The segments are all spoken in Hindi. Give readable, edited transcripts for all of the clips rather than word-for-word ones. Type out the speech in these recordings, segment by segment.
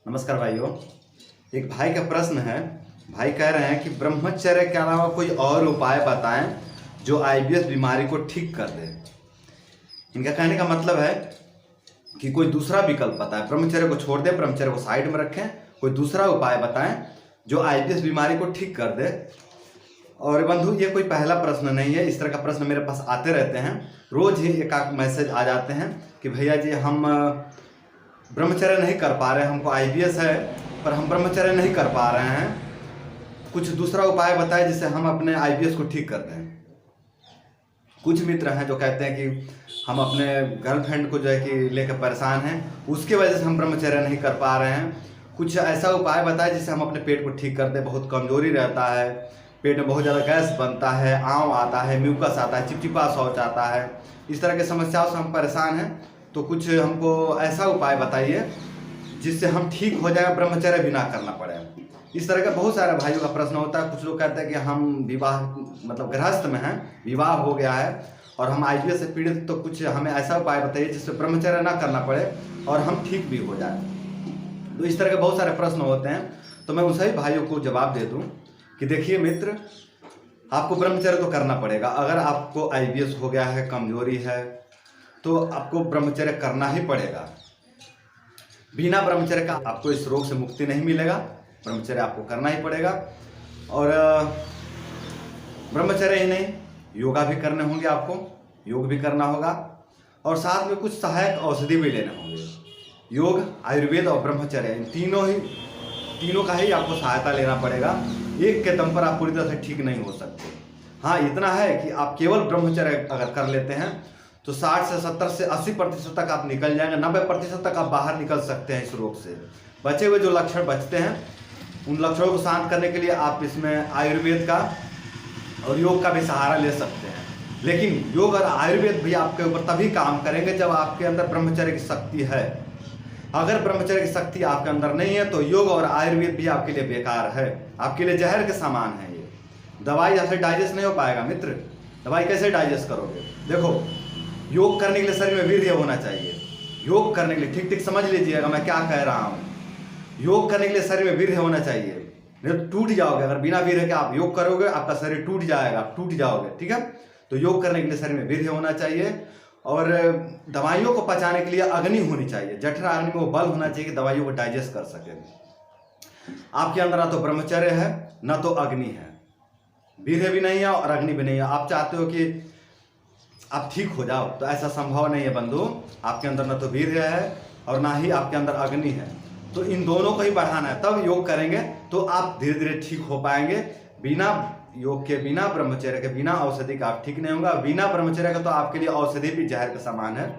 नमस्कार भाइयों। एक भाई का प्रश्न है। भाई कह रहे हैं कि ब्रह्मचर्य के अलावा कोई और उपाय बताएं जो आईबीएस बीमारी को ठीक कर दे। इनका कहने का मतलब है कि कोई दूसरा विकल्प बताएं, ब्रह्मचर्य को छोड़ दें, ब्रह्मचर्य को साइड में रखें, कोई दूसरा उपाय बताएं जो आईबीएस बीमारी को ठीक कर दे। और बंधु, ये कोई पहला प्रश्न नहीं है, इस तरह का प्रश्न मेरे पास आते रहते हैं। रोज ही एक मैसेज आ जाते हैं कि भैया जी हम ब्रह्मचर्य नहीं कर पा रहे हैं, हमको आईबीएस है पर हम ब्रह्मचर्य नहीं कर पा रहे हैं, कुछ दूसरा उपाय बताएं जिससे हम अपने आईबीएस को ठीक कर दें। कुछ मित्र हैं जो कहते हैं कि हम अपने गर्लफ्रेंड को जो है कि लेकर परेशान हैं, उसके वजह से हम ब्रह्मचर्य नहीं कर पा रहे हैं। कुछ ऐसा उपाय बताएं जिससे हम अपने पेट को ठीक कर दें। बहुत कमजोरी रहता है, पेट में बहुत ज़्यादा गैस बनता है, आंव आता है, म्यूकस आता है, चिपचिपा शौच आता है, इस तरह की समस्याओं से हम परेशान हैं। तो कुछ हमको ऐसा उपाय बताइए जिससे हम ठीक हो जाए, ब्रह्मचर्य भी ना करना पड़े। इस तरह का बहुत सारे भाइयों का प्रश्न होता है। कुछ लोग कहते हैं कि हम विवाह मतलब गृहस्थ में हैं, विवाह हो गया है और हम आईबीएस से पीड़ित, तो कुछ हमें ऐसा उपाय बताइए जिससे ब्रह्मचर्य ना करना पड़े और हम ठीक भी हो जाए। तो इस तरह के बहुत सारे प्रश्न होते हैं। तो मैं उन सभी भाइयों को जवाब दे दूं कि देखिए मित्र, आपको ब्रह्मचर्य तो करना पड़ेगा। अगर आपको आईबीएस हो गया है, कमजोरी है, तो आपको ब्रह्मचर्य करना ही पड़ेगा। बिना ब्रह्मचर्य का आपको इस रोग से मुक्ति नहीं मिलेगा, ब्रह्मचर्य आपको करना ही पड़ेगा। और ब्रह्मचर्य ही नहीं, योगा भी करने होंगे, आपको योग भी करना होगा और साथ में कुछ सहायक औषधि भी लेने होंगे। योग, आयुर्वेद और ब्रह्मचर्य, इन तीनों का ही आपको सहायता लेना पड़ेगा। एक के दम पर आप पूरी तरह से ठीक नहीं हो सकते। हाँ, इतना है कि आप केवल ब्रह्मचर्य अगर कर लेते हैं तो 60 से 70 से 80% तक आप निकल जाएंगे, 90% तक आप बाहर निकल सकते हैं इस रोग से। बचे हुए जो लक्षण बचते हैं, उन लक्षणों को शांत करने के लिए आप इसमें आयुर्वेद का और योग का भी सहारा ले सकते हैं। लेकिन योग और आयुर्वेद भी आपके ऊपर तभी काम करेंगे जब आपके अंदर ब्रह्मचर्य की शक्ति है। अगर ब्रह्मचर्य की शक्ति आपके अंदर नहीं है तो योग और आयुर्वेद भी आपके लिए बेकार है, आपके लिए जहर के समान है। ये दवाई ऐसे डाइजेस्ट नहीं हो पाएगा मित्र। दवाई कैसे डाइजेस्ट करोगे? देखो, योग करने के लिए शरीर में वीर्य होना चाहिए। योग करने के लिए, ठीक समझ लीजिएगा मैं क्या कह रहा हूँ। योग करने के लिए शरीर में वीर्य होना चाहिए, नहीं तो टूट जाओगे। अगर बिना वीर्य के आप योग करोगे, आपका शरीर टूट जाएगा, आप टूट जाओगे। ठीक है, तो योग करने के लिए शरीर में वीर्य होना चाहिए और दवाइयों को पचाने के लिए अग्नि होनी चाहिए। जठरा अग्नि में वो बल होना चाहिए कि दवाइयों को डाइजेस्ट कर सके। आपके अंदर ना तो ब्रह्मचर्य है, ना तो अग्नि है, वीर्य भी नहीं है और अग्नि भी नहीं है। आप चाहते हो कि आप ठीक हो जाओ, तो ऐसा संभव नहीं है बंधु। आपके अंदर ना तो वीर्य है और ना ही आपके अंदर अग्नि है। तो इन दोनों को ही बढ़ाना है, तब योग करेंगे तो आप धीरे धीरे ठीक हो पाएंगे। बिना योग के, बिना ब्रह्मचर्य के, बिना औषधि का आप ठीक नहीं होगा। बिना ब्रह्मचर्य का तो आपके लिए औषधि भी जहर के समान है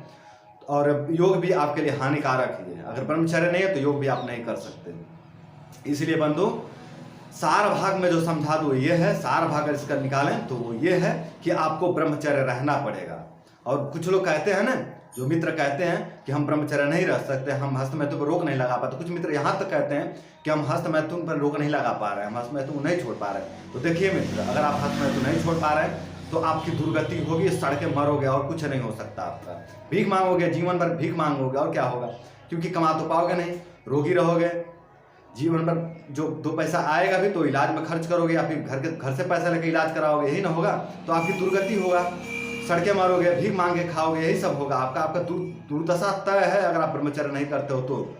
और योग भी आपके लिए हानिकारक ही है। अगर ब्रह्मचर्य नहीं है तो योग भी आप नहीं कर सकते। इसलिए बंधु, सार भाग में जो समझा दो ये है, सार भाग अगर इसका निकालें तो वो ये है कि आपको ब्रह्मचर्य रहना पड़ेगा। और कुछ लोग कहते हैं ना, जो मित्र कहते हैं कि हम ब्रह्मचर्य नहीं रह सकते, हम हस्तमैथुन पर रोक नहीं लगा पाते। कुछ मित्र यहाँ तक कहते हैं कि हम हस्तमैथुन पर रोक नहीं लगा पा रहे हैं, हम हस्तमैथुन को नहीं छोड़ पा रहे हैं। तो देखिए मित्र, अगर आप हस्तमैथुन नहीं छोड़ पा रहे हैं तो आपकी दुर्गति होगी, सड़के मरोगे और कुछ नहीं हो सकता आपका। भीख मांगोगे, जीवन भर भीख मांगोगे और क्या होगा? क्योंकि कमा तो पाओगे नहीं, रोगी रहोगे। जीवन भर जो 2 पैसा आएगा भी तो इलाज में खर्च करोगे या फिर घर से पैसा लेकर इलाज कराओगे, यही ना होगा। तो आपकी दुर्गति होगा, सड़कें मारोगे, भीख मांग के खाओगे, यही सब होगा। आपका दुर्दशा तय है अगर आप ब्रह्मचर्य नहीं करते हो तो।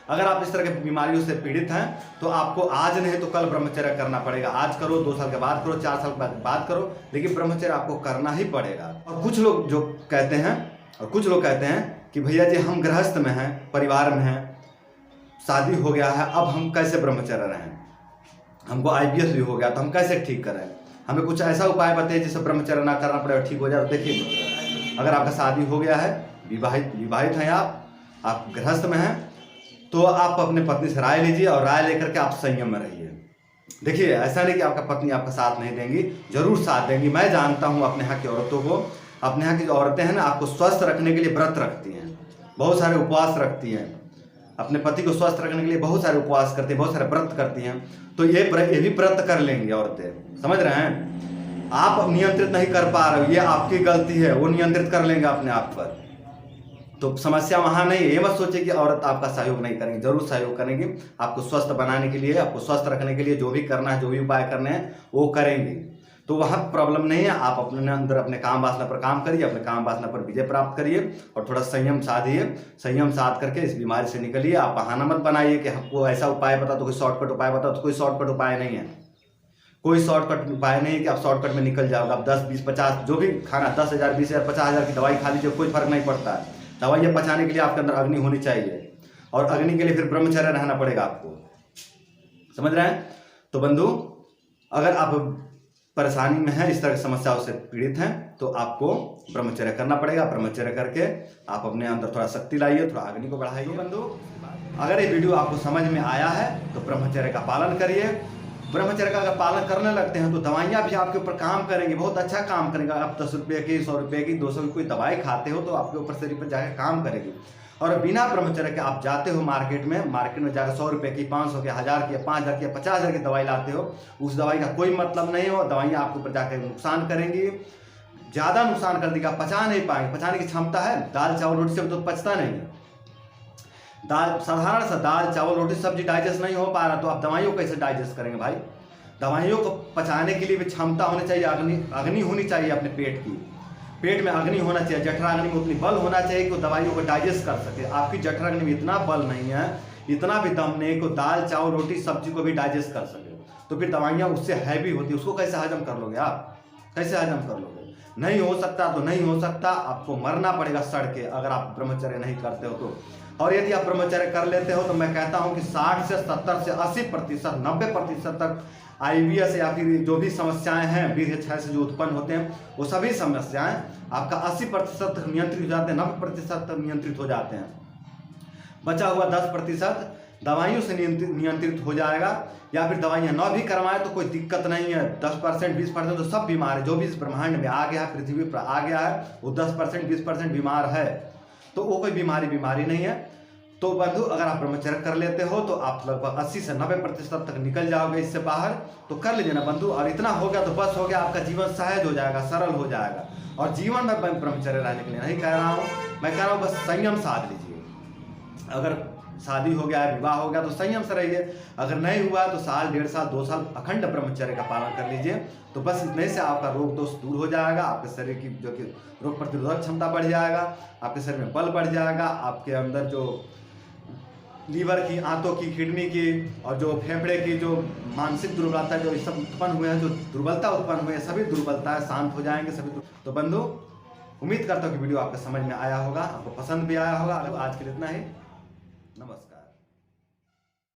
अगर आप इस तरह की बीमारियों से पीड़ित हैं तो आपको आज नहीं तो कल ब्रह्मचर्य करना पड़ेगा। आज करो, 2 साल के बाद करो, 4 साल के बाद करो, लेकिन ब्रह्मचर्य आपको करना ही पड़ेगा। और कुछ लोग जो कहते हैं कि भैया जी हम गृहस्थ में हैं, परिवार में हैं, शादी हो गया है, अब हम कैसे ब्रह्मचर्य रहें? हमको आईबीएस भी हो गया तो हम कैसे ठीक करें? हमें कुछ ऐसा उपाय बताइए जिससे ब्रह्मचर्य ना करना पड़े और ठीक हो जाए। देखिए, अगर आपका शादी हो गया है, विवाहित हैं आप गृहस्थ में हैं, तो आप अपने पत्नी से राय लीजिए और राय लेकर के आप संयम में रहिए। देखिए, ऐसा नहीं कि आपका पत्नी आपका साथ नहीं देंगी, जरूर साथ देंगी। मैं जानता हूँ अपने यहाँ की औरतों को, अपने यहाँ की जो औरतें हैं ना, आपको स्वस्थ रखने के लिए व्रत रखती हैं, बहुत सारे उपवास रखती हैं, अपने पति को स्वस्थ रखने के लिए बहुत सारे उपवास करती हैं, बहुत सारे व्रत करती हैं। तो ये भी व्रत कर लेंगे औरतें, समझ रहे हैं? आप नियंत्रित नहीं कर पा रहे हो, ये आपकी गलती है, वो नियंत्रित कर लेंगे अपने आप पर। तो समस्या वहाँ नहीं है। ये मत सोचे कि औरत आपका सहयोग नहीं करेंगे, जरूर सहयोग करेंगे। आपको स्वस्थ बनाने के लिए, आपको स्वस्थ रखने के लिए जो भी करना है, जो भी उपाय करने हैं वो करेंगे। तो वहाँ प्रॉब्लम नहीं है। आप अपने अंदर अपने काम वासना पर काम करिए, अपने काम वासना पर विजय प्राप्त करिए और थोड़ा संयम साधिए। संयम साध करके इस बीमारी से निकलिए। आप बहाना मत बनाइए कि हमको ऐसा उपाय बता तो कोई शॉर्टकट उपाय बता, तो कोई शॉर्टकट उपाय नहीं है। कोई शॉर्टकट उपाय नहीं है कि आप शॉर्टकट में निकल जाओगे। आप 10, 20, 50 जो भी खाना 10,000, 20,000, 50,000 की दवाई खा लीजिए, कोई फर्क नहीं पड़ता है। दवाइयाँ पचाने के लिए आपके अंदर अग्नि होनी चाहिए और अग्नि के लिए फिर ब्रह्मचर्य रहना पड़ेगा आपको। समझ रहे हैं? तो बंधु, अगर आप परेशानी में हैं, इस तरह की समस्याओं से पीड़ित हैं, तो आपको ब्रह्मचर्य करना पड़ेगा। ब्रह्मचर्य करके आप अपने अंदर थोड़ा शक्ति लाइए, थोड़ा अग्नि को बढ़ाइए। तो बंधु, अगर ये वीडियो आपको समझ में आया है तो ब्रह्मचर्य का पालन करिए। ब्रह्मचर्य का अगर पालन करने लगते हैं तो दवाइयाँ भी आपके ऊपर काम करेंगी, बहुत अच्छा काम करेंगे। आप 10 रुपये की, 100 रुपये की, 200 की कोई दवाई खाते हो तो आपके ऊपर शरीर पर जाकर काम करेगी। और बिना ब्रह्मचर्य के आप जाते हो मार्केट में जाकर 100 रुपये की, 500 की, 1000 की, 5000 की, 50,000 की दवाई लाते हो, उस दवाई का कोई मतलब नहीं हो। दवाइयाँ आपके ऊपर जाकर नुकसान करेंगी, ज़्यादा नुकसान कर देगा, पचा नहीं पाएंगे। पचाने की क्षमता है, दाल चावल रोटी से तो पचता नहीं है। साधारण सा दाल चावल रोटी सब्जी डाइजेस्ट नहीं हो पा रहा तो आप दवाइयों कैसे डाइजेस्ट करेंगे भाई? दवाइयों को पचाने के लिए भी क्षमता होनी चाहिए, अग्नि होनी चाहिए अपने पेट की। पेट में अग्नि होना चाहिए, जठराग्नि में उतनी बल होना चाहिए कि वो दवाइयों को डाइजेस्ट कर सके। आपकी जठराग्नि में इतना बल नहीं है, इतना भी दम नहीं कि दाल चावल रोटी सब्जी को भी डाइजेस्ट कर सके। तो फिर दवाइयाँ उससे हैवी होती है, उसको कैसे हजम कर लोगे आप? कैसे हजम कर लोगे? नहीं हो सकता तो नहीं हो सकता, आपको मरना पड़ेगा सड़ के, अगर आप ब्रह्मचर्य नहीं करते हो तो। और यदि आप ब्रह्मचर्य कर लेते हो तो मैं कहता हूं कि 60 से 70 से 80%, 90% तक IBS या फिर जो भी समस्याएं हैं वीर्यक्षय से जो उत्पन्न होते हैं, वो सभी समस्याएं आपका 80% तक नियंत्रित हो जाते हैं, 90% तक नियंत्रित हो जाते हैं। बचा हुआ 10% दवाइयों से नियंत्रित हो जाएगा। या फिर दवाइयाँ न भी करवाएं तो कोई दिक्कत नहीं है। 10%, 20% तो सब बीमार है। जो भी इस ब्रह्मांड में आ गया है, पृथ्वी पर आ गया है, वो 10%, 20% बीमार है, तो वो कोई बीमारी नहीं है। तो बंधु, अगर आप ब्रह्मचर्य कर लेते हो तो आप लगभग 80 से 90% तक निकल जाओगे इससे बाहर। तो कर लीजिए ना बंधु। और इतना हो गया तो बस हो गया, आपका जीवन सहज हो जाएगा, सरल हो जाएगा। और जीवन में ब्रह्मचर्य रहने के लिए नहीं कह रहा हूँ, मैं कह रहा हूँ बस संयम साध लीजिए। अगर शादी हो गया है, विवाह हो गया तो संयम से रहिए। अगर नहीं हुआ तो साल, 1.5 साल, 2 साल अखंड ब्रह्मचर्य का पालन कर लीजिए। तो बस इतने से आपका रोग दोष दूर हो जाएगा। आपके शरीर की जो कि रोग प्रतिरोधक क्षमता बढ़ जाएगा, आपके शरीर में बल बढ़ जाएगा, आपके अंदर जो लीवर की, आंतों की, किडनी की और जो फेफड़े की जो मानसिक दुर्बलता जो सब उत्पन्न हुए हैं, जो दुर्बलता उत्पन्न हुए हैं, सभी दुर्बलताएं शांत हो जाएंगे सभी। तो बंधु, उम्मीद करता हूँ कि वीडियो आपको समझ में आया होगा, आपको पसंद भी आया होगा। आज के लिए इतना ही। नमस्कार।